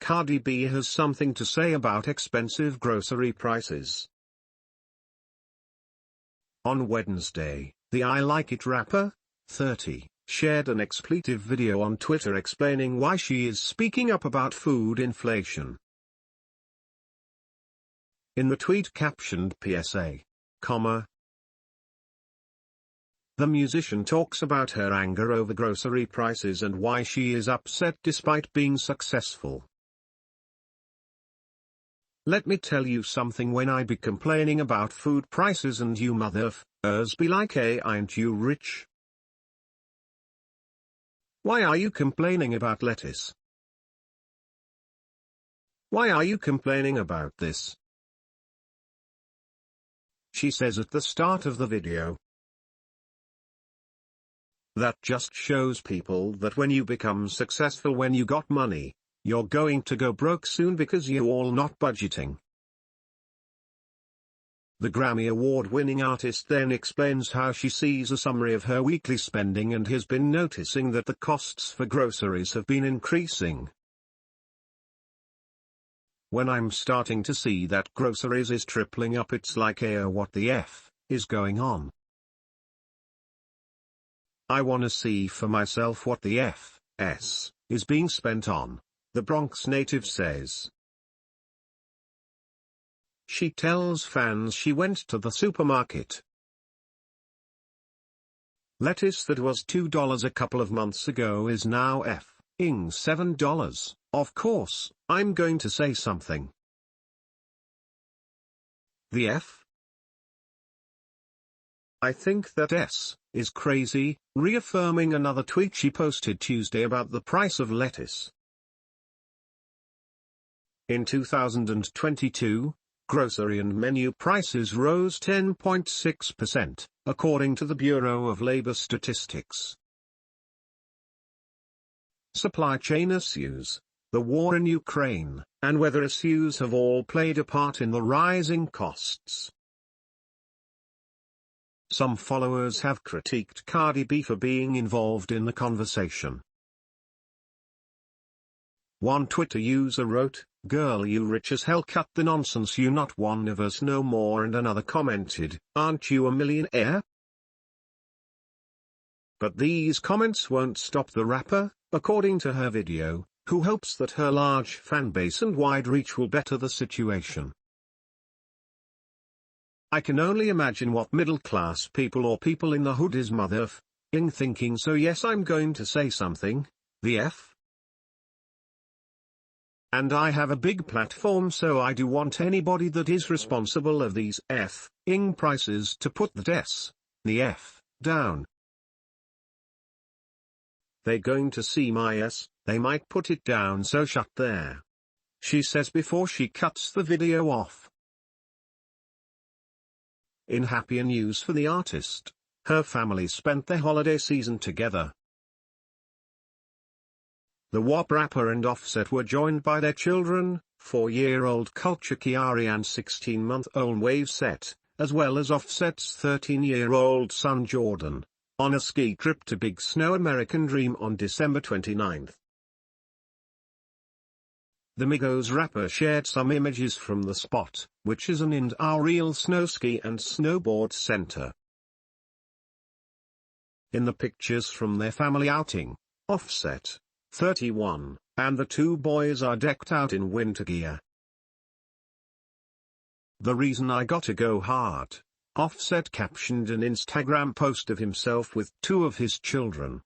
Cardi B has something to say about expensive grocery prices. On Wednesday, the I Like It rapper, 30, shared an expletive video on Twitter explaining why she is speaking up about food inflation. In the tweet captioned PSA, the musician talks about her anger over grocery prices and why she is upset despite being successful. Let me tell you something, when I be complaining about food prices and you motherfuckers be like, hey, ain't you rich? Why are you complaining about lettuce? Why are you complaining about this? She says at the start of the video. That just shows people that when you become successful, when you got money, you're going to go broke soon because you all not budgeting. The Grammy Award-winning artist then explains how she sees a summary of her weekly spending and has been noticing that the costs for groceries have been increasing. When I'm starting to see that groceries is tripling up, it's like, what the F is going on? I wanna see for myself what the FS is being spent on, the Bronx native says. She tells fans she went to the supermarket. Lettuce that was $2 a couple of months ago is now f***ing $7. Of course, I'm going to say something. The F? I think that S is crazy, reaffirming another tweet she posted Tuesday about the price of lettuce. In 2022, grocery and menu prices rose 10.6%, according to the Bureau of Labor Statistics. Supply chain issues, the war in Ukraine, and weather issues have all played a part in the rising costs. Some followers have critiqued Cardi B for being involved in the conversation. One Twitter user wrote, "Girl, you rich as hell, cut the nonsense, you not one of us no more," and another commented, "Aren't you a millionaire?" But these comments won't stop the rapper, according to her video, who hopes that her large fan base and wide reach will better the situation. I can only imagine what middle-class people or people in the hood is motherf***ing thinking, so yes, I'm going to say something, the F. And I have a big platform, so I do want anybody that is responsible of these f***ing prices to put the F down. They're going to see my S, they might put it down, so shut there. She says before she cuts the video off. In happier news for the artist, her family spent their holiday season together. The WAP rapper and Offset were joined by their children, 4-year-old Culture Kiari and 16-month-old Wave Set, as well as Offset's 13-year-old son Jordan, on a ski trip to Big Snow American Dream on December 29. The Migos rapper shared some images from the spot, which is an indoor snow ski and snowboard center. In the pictures from their family outing, Offset, 31, and the two boys are decked out in winter gear. "The reason I gotta go hard," Offset captioned an Instagram post of himself with two of his children.